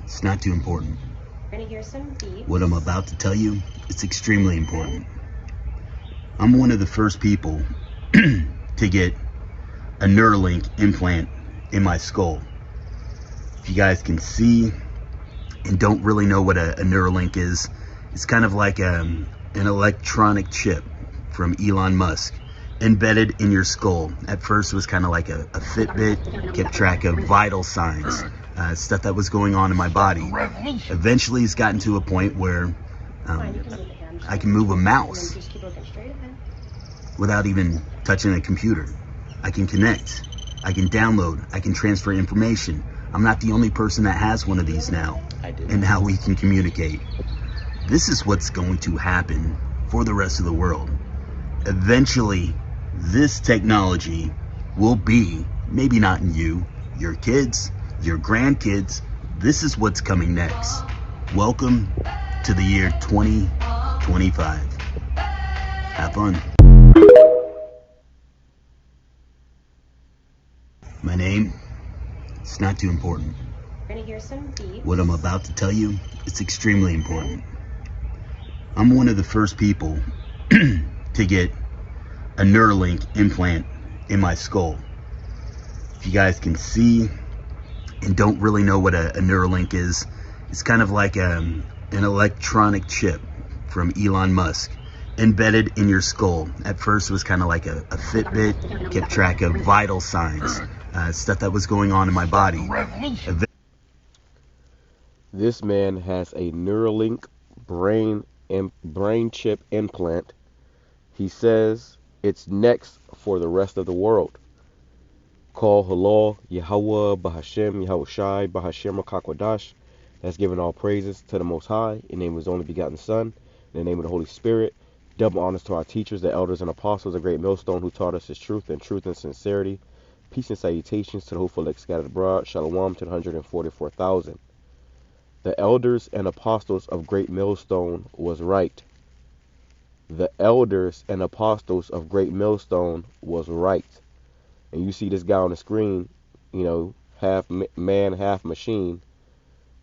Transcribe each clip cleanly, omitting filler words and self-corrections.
It's not too important. We're gonna hear some beats. What I'm about to tell you, it's extremely important. I'm one of the first people to get a NeuroLink implant in my skull. If you guys can see and don't really know what a NeuroLink is, it's kind of like an electronic chip from Elon Musk embedded in your skull. At first it was kind of like a Fitbit, kept track of vital signs, stuff that was going on in my body. Eventually it's gotten to a point where I can move a mouse without even touching a computer. I can connect, I can download, I can transfer information. I'm not the only person that has one of these now, and now we can communicate. This is what's going to happen for the rest of the world. Eventually, this technology will be, maybe not in you, your kids, your grandkids. This is what's coming next. Welcome to the year 2025. Have fun. My name, it's not too important. We're gonna hear some beats. What I'm about to tell you, it's extremely important. I'm one of the first people to get a NeuroLink implant in my skull. If you guys can see and don't really know what a NeuroLink is, it's kind of like an electronic chip from Elon Musk embedded in your skull. At first it was kind of like a Fitbit, kept track of vital signs, stuff that was going on in my body. This man has a NeuroLink brain chip implant. He says it's next for the rest of the world. Call HALAL, YAHAWAH, BAHASHAM, YAHAWASHI, BAHASHAM, QADASH. That's giving all praises to the Most High, in the name of His only begotten Son, in the name of the Holy Spirit. Double honors to our teachers, the elders and apostles, a great millstone who taught us His truth and sincerity. Peace and salutations to the hopeful elect scattered abroad. Shalom to the 144,000. The elders and apostles of Great Millstone was right. The elders and apostles of Great Millstone was right. And you see this guy on the screen, half man, half machine,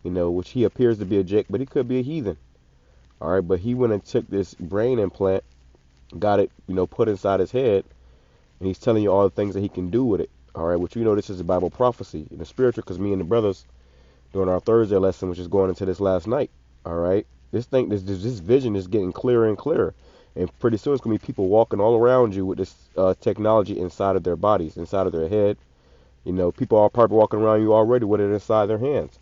which he appears to be a Jake, but he could be a heathen. All right, but he went and took this brain implant, got it, put inside his head, and he's telling you all the things that he can do with it. All right, which this is a Bible prophecy in the spiritual, because me and the brothers during our Thursday lesson, which is going into this last night. All right, this vision is getting clearer and clearer, and pretty soon it's gonna be people walking all around you with this technology inside of their bodies, inside of their head. People are probably walking around you already with it inside their hands.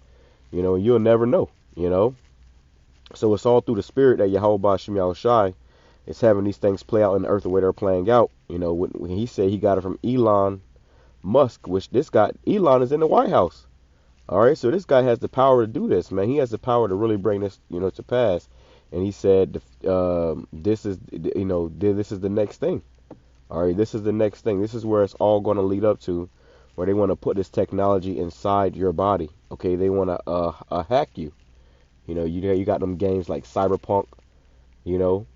And you'll never know. So it's all through the spirit that Yahweh Shem Yahushai is having these things play out in the earth the way they're playing out. When he said he got it from Elon Musk, which this guy, Elon, is in the White House. All right, so this guy has the power to do this, man. He has the power to really bring this, to pass. And he said, this is the next thing. All right, this is the next thing. This is where it's all going to lead up to, where they want to put this technology inside your body. Okay, they want to hack you. You got them games like Cyberpunk, and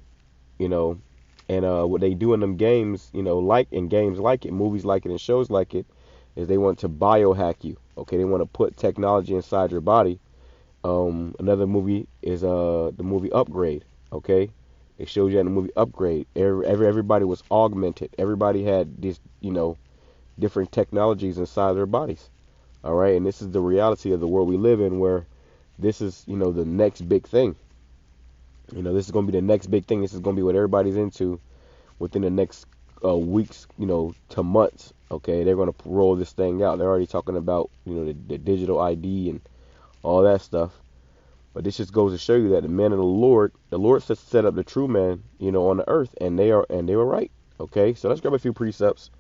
what they do in them games, like in games like it, movies like it, and shows like it, is they want to biohack you. Okay, they want to put technology inside your body. Another movie is the movie Upgrade. Okay, it shows you in the movie Upgrade. Everybody was augmented. Everybody had this, different technologies inside their bodies. All right, and this is the reality of the world we live in, where this is, the next big thing. This is going to be the next big thing. This is going to be what everybody's into within the next weeks, to months. Okay, they're going to roll this thing out. They're already talking about, the digital ID and all that stuff. But this just goes to show you that the men of the Lord set up the true man, on the earth, and they were right. Okay, so let's grab a few precepts.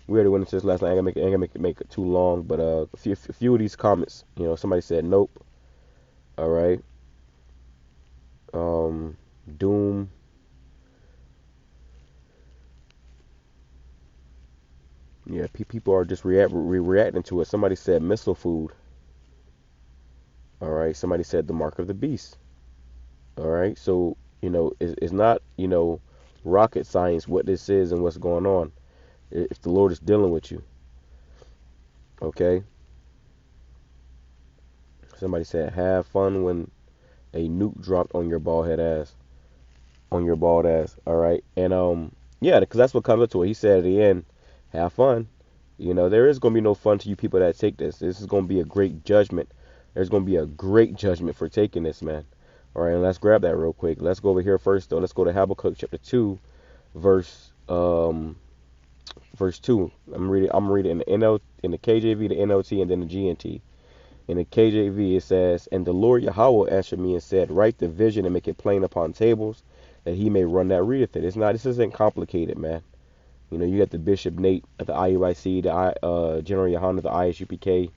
We already went into this last night. I ain't gonna make it too long, but a few of these comments. Somebody said nope. All right. Doom. Yeah, people are just reacting to it. Somebody said missile food. All right. Somebody said the mark of the beast. All right. So, it's not, rocket science what this is and what's going on. If the Lord is dealing with you. Okay. Somebody said, have fun when a nuke dropped on your bald head ass. On your bald ass. All right. And yeah, because that's what comes up to it. He said at the end, have fun. You know, there is going to be no fun to you people that take this. This is going to be a great judgment. There's going to be a great judgment for taking this, man. All right, and let's grab that real quick. Let's go over here first, though. Let's go to Habakkuk chapter 2, verse 2. I'm reading in the in the KJV, the NLT, and then the GNT. In the KJV, it says, and the Lord Yahweh answered me and said, write the vision and make it plain upon tables, that he may run that readeth it. This isn't complicated, man. You know, you got the Bishop Nate at the IUIC, the General Yohana, the ISUPK.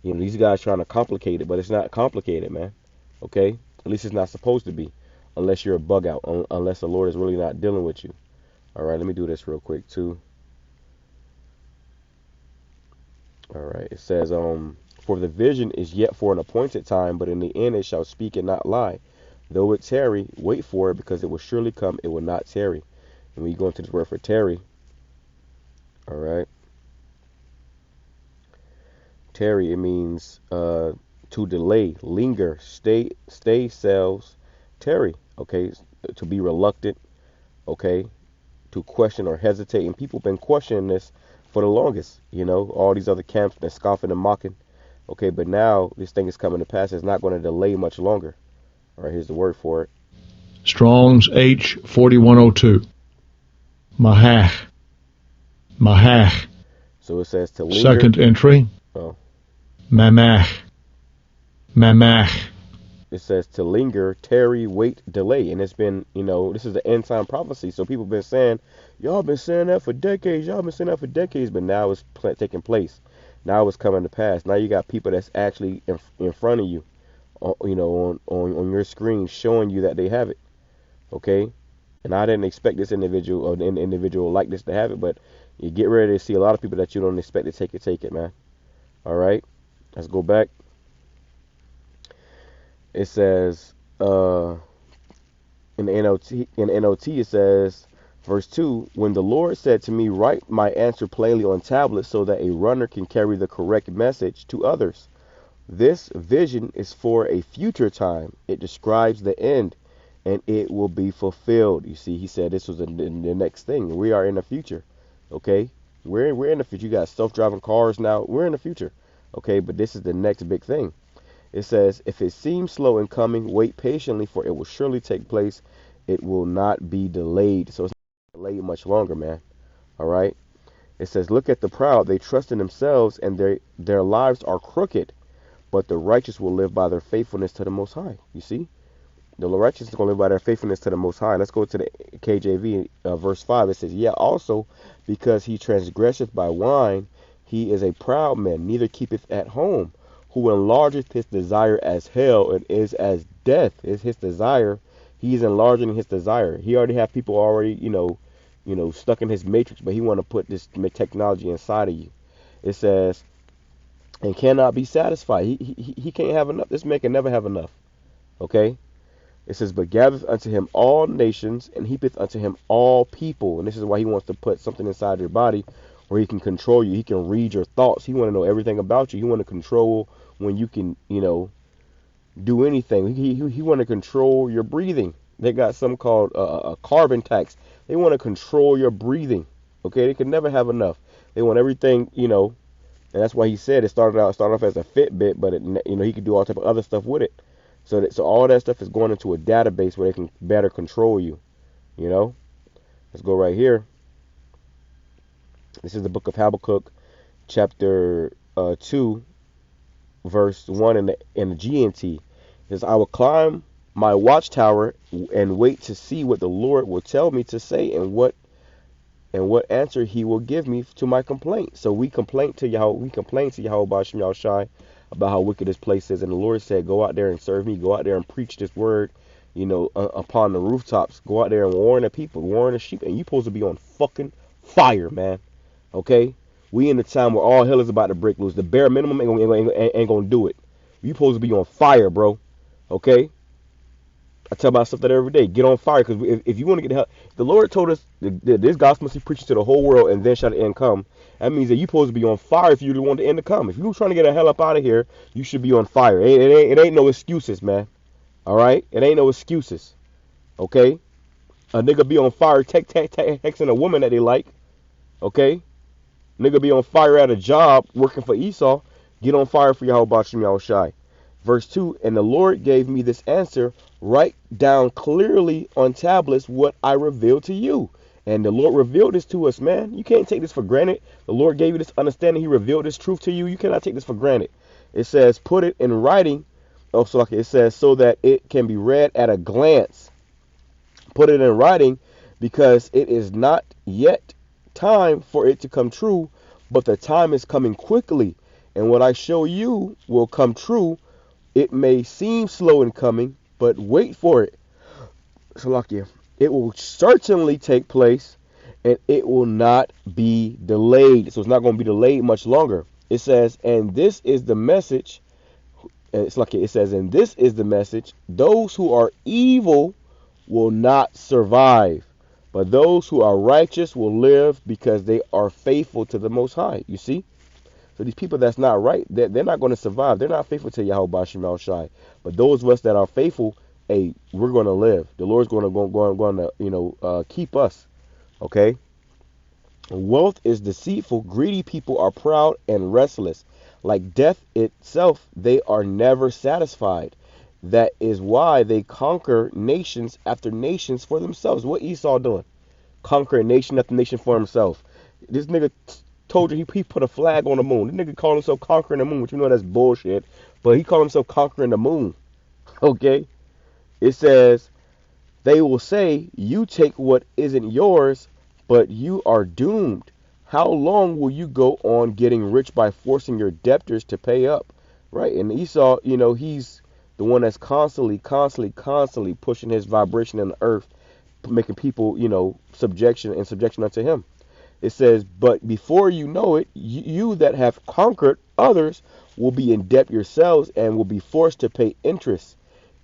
You know, these guys trying to complicate it, but it's not complicated, man. Okay? At least it's not supposed to be, unless you're a bug out, unless the Lord is really not dealing with you. All right, let me do this real quick, too. All right, it says, for the vision is yet for an appointed time, but in the end it shall speak and not lie. Though it tarry, wait for it, because it will surely come, it will not tarry. And when you go into this word for tarry, all right, tarry, it means to delay, linger, stay, cells, tarry, okay, to be reluctant, okay, to question or hesitate. And people have been questioning this for the longest, you know, all these other camps been scoffing and mocking. Okay, but now this thing is coming to pass. It's not going to delay much longer. All right, here's the word for it. Strong's H 4102. Mahach. Mahach. So it says to linger. Second entry. Oh. Mamach. Mamach. It says to linger, tarry, wait, delay. And it's been, you know, this is the end time prophecy. So people have been saying, y'all been saying that for decades. Y'all been saying that for decades. But now it's taking place. Now it's coming to pass. Now you got people that's actually in front of you, you know, on your screen, showing you that they have it. Okay, and I didn't expect this individual or an individual like this to have it, but you get ready to see a lot of people that you don't expect to take it, man. All right, let's go back. It says in the NLT it says. Verse 2, when the Lord said to me, write my answer plainly on tablets so that a runner can carry the correct message to others. This vision is for a future time. It describes the end, and it will be fulfilled. You see, he said this was the next thing. We are in the future, okay? We're in the future. You got self-driving cars now. We're in the future, okay? But this is the next big thing. It says, if it seems slow in coming, wait patiently, for it will surely take place. It will not be delayed. So it's delay much longer, man. All right. It says, look at the proud. They trust in themselves, and their lives are crooked, but the righteous will live by their faithfulness to the Most High. You see, the righteous is going to live by their faithfulness to the Most High. Let's go to the KJV, verse 5. It says, yeah, also because he transgresseth by wine, he is a proud man, neither keepeth at home, who enlargeth his desire as hell, and is as death is his desire. He's enlarging his desire. He already have people already, you know, stuck in his matrix, but he want to put this technology inside of you. It says, and cannot be satisfied. He can't have enough. This man can never have enough. Okay? It says, but gathereth unto him all nations, and heapeth unto him all people. And this is why he wants to put something inside your body where he can control you. He can read your thoughts. He want to know everything about you. He want to control when you can, you know, do anything. He want to control your breathing. They got something called a carbon tax. They want to control your breathing. Okay, they can never have enough. They want everything, you know, and that's why he said it started off as a Fitbit, but you know, he could do all type of other stuff with it. So all that stuff is going into a database where they can better control you. You know, let's go right here. This is the book of Habakkuk, chapter 2, verse 1 in the GNT. It says, I will climb my watchtower and wait to see what the Lord will tell me to say and what answer he will give me to my complaint. So we complain to Yahweh, BAHASHAM Yahawashi, about how wicked this place is, and the Lord said, go out there and serve me, go out there and preach this word, you know, upon the rooftops, go out there and warn the people, warn the sheep, and you supposed to be on fucking fire, man. Okay, we in the time where all hell is about to break loose. The bare minimum ain't gonna do it. You supposed to be on fire, bro. Okay, I tell myself that every day. Get on fire, because if you want to get help, the Lord told us that this gospel must be preached to the whole world, and then shall the end come. That means that you're supposed to be on fire if you really want the end to come. If you're trying to get the hell up out of here, you should be on fire. It ain't no excuses, man. All right? It ain't no excuses. Okay? A nigga be on fire texting a woman that they like. Okay? Nigga be on fire at a job working for Esau. Get on fire for YAHAWASHI YAHAWASHI. Verse 2, and the Lord gave me this answer, write down clearly on tablets what I revealed to you. And the Lord revealed this to us, man. You can't take this for granted. The Lord gave you this understanding. He revealed this truth to you. You cannot take this for granted. It says, put it in writing. Oh, so it says, so that it can be read at a glance. Put it in writing, because it is not yet time for it to come true, but the time is coming quickly. And what I show you will come true. It may seem slow in coming, but wait for it. Salakia. It will certainly take place, and it will not be delayed. So it's not going to be delayed much longer. It says, and this is the message. It's like it says, and this is the message. Those who are evil will not survive, but those who are righteous will live because they are faithful to the Most High. You see? So these people that's not right, they're not going to survive. They're not faithful to YAHAWASHI YAHAWASHI. But those of us that are faithful, hey, we're going to live. The Lord's going to keep us. Okay? Wealth is deceitful. Greedy people are proud and restless. Like death itself, they are never satisfied. That is why they conquer nations after nations for themselves. What Esau doing? Conquering nation after nation for himself. This nigga told you he put a flag on the moon. This nigga called himself conquering the moon, which you know that's bullshit. But he called himself conquering the moon. Okay? It says, they will say, you take what isn't yours, but you are doomed. How long will you go on getting rich by forcing your debtors to pay up? Right? And Esau, he's the one that's constantly pushing his vibration in the earth, making people, subjection unto him. It says, but before you know it, you that have conquered others will be in debt yourselves and will be forced to pay interest.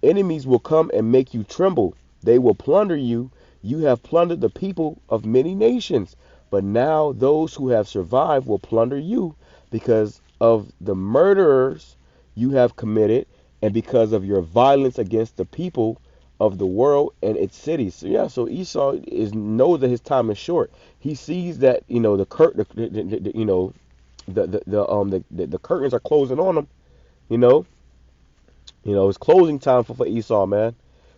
Enemies will come and make you tremble. They will plunder you. You have plundered the people of many nations. But now those who have survived will plunder you because of the murderers you have committed and because of your violence against the people of the world and its cities. So Esau knows that his time is short. He sees that the curtains are closing on him. It's closing time for Esau, man.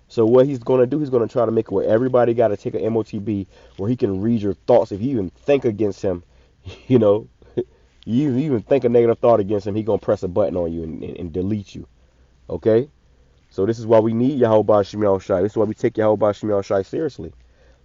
So what he's going to do, he's going to try to make it where everybody got to take an MOTB where he can read your thoughts. If you even think against him, you even think a negative thought against him, he's going to press a button on you and delete you. Okay? So this is why we need YAHAWASHI YAHAWASHI. This is why we take YAHAWASHI YAHAWASHI seriously.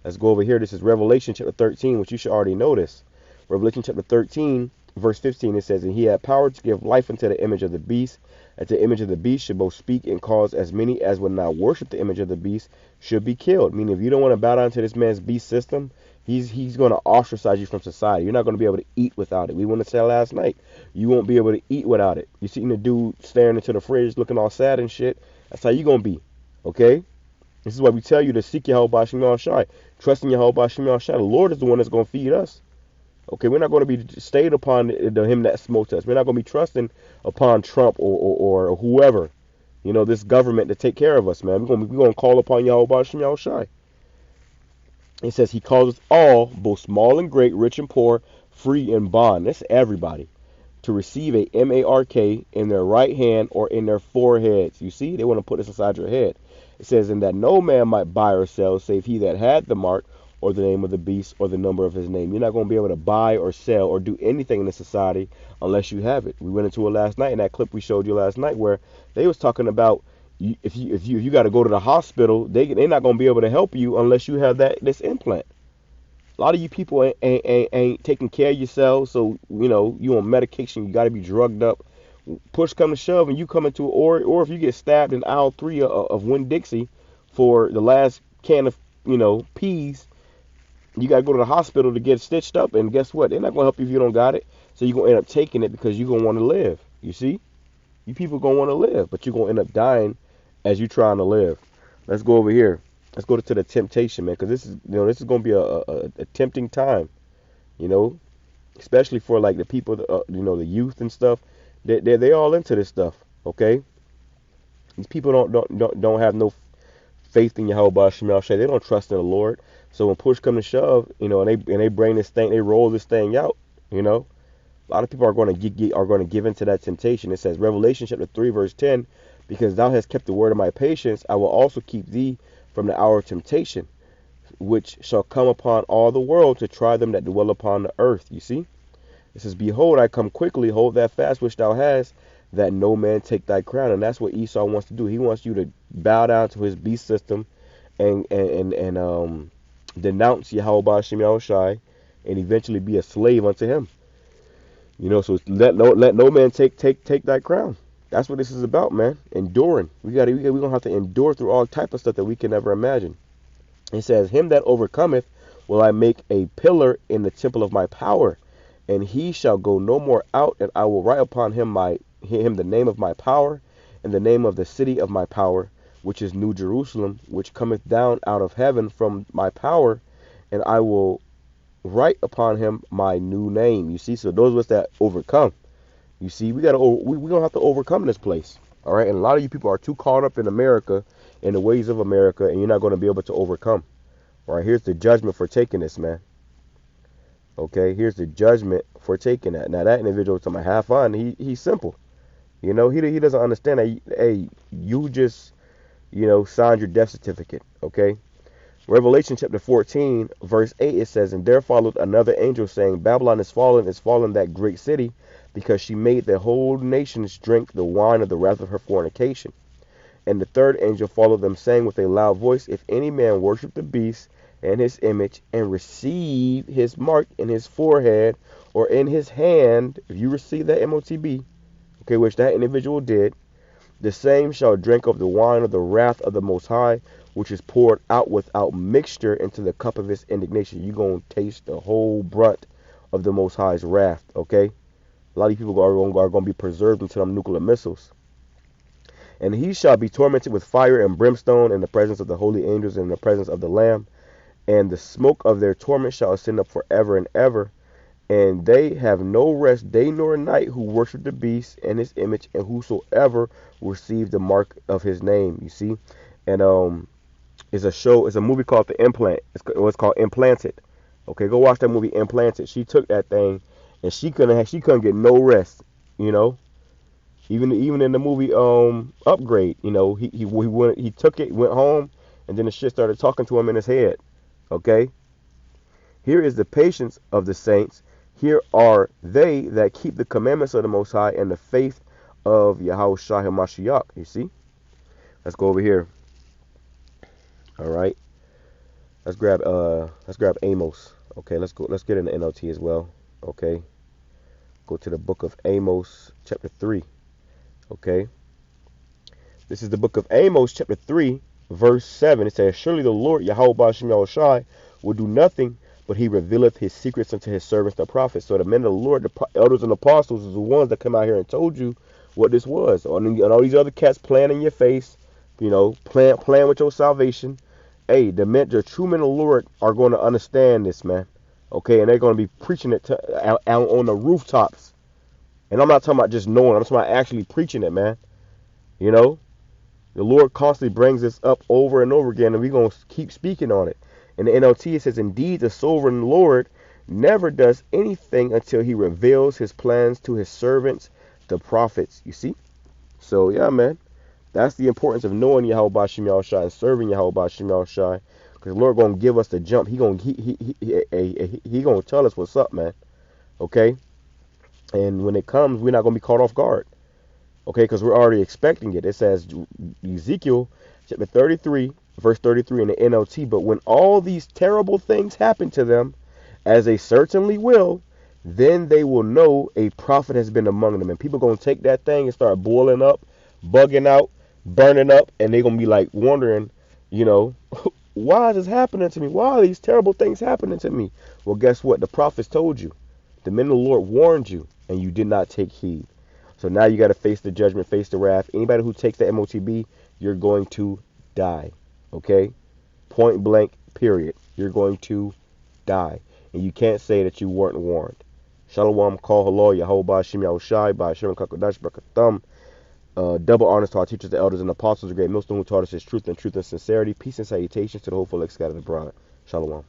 Let's go over here. This is Revelation chapter 13, which you should already know this. Revelation chapter 13, verse 15, it says, and he had power to give life unto the image of the beast, and the image of the beast should both speak and cause as many as would not worship the image of the beast should be killed. Meaning, if you don't want to bow down to this man's beast system, he's going to ostracize you from society. You're not going to be able to eat without it. We want to say last night, you won't be able to eat without it. You're seeing the dude staring into the fridge looking all sad and shit. That's how you're going to be. Okay? This is why we tell you to seek YAHAWASHI YAHAWASHI. Trust in YAHAWASHI YAHAWASHI. The Lord is the one that's going to feed us. Okay, we're not going to be stayed upon him that smote us. We're not going to be trusting upon Trump or whoever, this government to take care of us, man. We're going to call upon YAHAWASHI YAHAWASHI. It says he calls us all, both small and great, rich and poor, free and bond. That's everybody. To receive a mark in their right hand or in their foreheads. You see, they want to put this inside your head. It says, and that no man might buy or sell save he that had the mark or the name of the beast or the number of his name. You're not going to be able to buy or sell or do anything in this society unless you have it. We went into it last night in that clip we showed you last night where they was talking about if you got to go to the hospital, they're not going to be able to help you unless you have this implant. A lot of you people ain't taking care of yourselves, so you on medication, you got to be drugged up. Push come to shove, and you come into or if you get stabbed in aisle 3 of Winn-Dixie for the last can of peas, you got to go to the hospital to get stitched up, and guess what? They're not going to help you if you don't got it, so you're going to end up taking it because you're going to want to live. You see? You people going to want to live, but you're going to end up dying as you're trying to live. Let's go over here. Let's go to the temptation, man, because this is going to be a tempting time, you know, especially for like the people, the youth and stuff. They all into this stuff, okay? These people don't have no faith in Yahawah. They don't trust in the Lord. So when push comes to shove, and they bring this thing, they roll this thing out, A lot of people are going to give into that temptation. It says Revelation chapter 3 verse 10, because thou hast kept the word of my patience, I will also keep thee from the hour of temptation, which shall come upon all the world to try them that dwell upon the earth. You see? It says, behold, I come quickly, hold that fast which thou hast, that no man take thy crown. And that's what Esau wants to do. He wants you to bow down to his beast system and denounce Yahawah and eventually be a slave unto him. So let no man take thy crown. That's what this is about, man. Enduring. We're gonna have to endure through all type of stuff that we can never imagine. It says, him that overcometh will I make a pillar in the temple of my power, and he shall go no more out, and I will write upon him the name of my power, and the name of the city of my power, which is New Jerusalem, which cometh down out of heaven from my power, and I will write upon him my new name. You see, so those of us that overcome, you see, we're gonna have to overcome this place. All right, and a lot of you people are too caught up in America, in the ways of America, and you're not going to be able to overcome. All right, here's the judgment for taking this, man. Okay, here's the judgment for taking that. Now that individual, to my have fun, he's simple. He doesn't understand that. Hey, you just signed your death certificate. Okay. Revelation chapter 14 verse 8, it says, and there followed another angel saying, Babylon is fallen, that great city, because she made the whole nations drink the wine of the wrath of her fornication. And the third angel followed them, saying with a loud voice, if any man worship the beast and his image, and receive his mark in his forehead or in his hand, if you receive that MOTB, okay, which that individual did, the same shall drink of the wine of the wrath of the Most High, which is poured out without mixture into the cup of his indignation. You're going to taste the whole brunt of the Most High's wrath, okay? A lot of people are going to be preserved until them nuclear missiles. And he shall be tormented with fire and brimstone in the presence of the holy angels and in the presence of the Lamb. And the smoke of their torment shall ascend up forever and ever. And they have no rest day nor night who worship the beast and his image, and whosoever receive the mark of his name. You see? And it's a movie called The Implant. It's called Implanted. Okay, go watch that movie Implanted. She took that thing and she couldn't get no rest, Even in the movie Upgrade, he took it, went home, and then the shit started talking to him in his head. Okay? Here is the patience of the saints. Here are they that keep the commandments of the Most High and the faith of Yahawashi HaMashiach. You see? Let's go over here. All right. Let's grab Amos. Okay, let's get in the NLT as well. Okay. Go to the book of Amos, chapter 3. Okay. This is the book of Amos, chapter 3, verse 7. It says, surely the Lord Yahawah will do nothing, but he revealeth his secrets unto his servants the prophets. So the men of the Lord, the elders and apostles, is the ones that come out here and told you what this was. And all these other cats playing in your face, playing with your salvation. Hey, the true men of the Lord are going to understand this, man. Okay, and they're going to be preaching it out on the rooftops. And I'm not talking about just knowing. I'm talking about actually preaching it, man. The Lord constantly brings this up over and over again, and we're going to keep speaking on it. In the NLT, it says, indeed, the sovereign Lord never does anything until he reveals his plans to his servants, the prophets. You see? So, yeah, man. That's the importance of knowing Yahawah and serving Yahawah, because the Lord going to give us the jump. He going to tell us what's up, man. Okay? And when it comes, we're not going to be caught off guard. Okay? Because we're already expecting it. It says, Ezekiel chapter 33, verse 33 in the NLT, but when all these terrible things happen to them, as they certainly will, then they will know a prophet has been among them. And people going to take that thing and start boiling up, bugging out, burning up, and they're going to be like wondering, why is this happening to me? Why are these terrible things happening to me? Well, guess what? The prophets told you. The men of the Lord warned you, and you did not take heed. So now you got to face the judgment, face the wrath. Anybody who takes the MOTB, you're going to die. Okay? Point blank, period. You're going to die. And you can't say that you weren't warned. Shalom, call halal, Yahawah, BAHASHAM, YAHAWASHI, BAHASHAM, QADASH, Barakatam. Double honors to our teachers, the elders, and apostles, the great millstone who taught us his truth and sincerity. Peace and salutations to the hopeful, like scattered abroad. Shalom.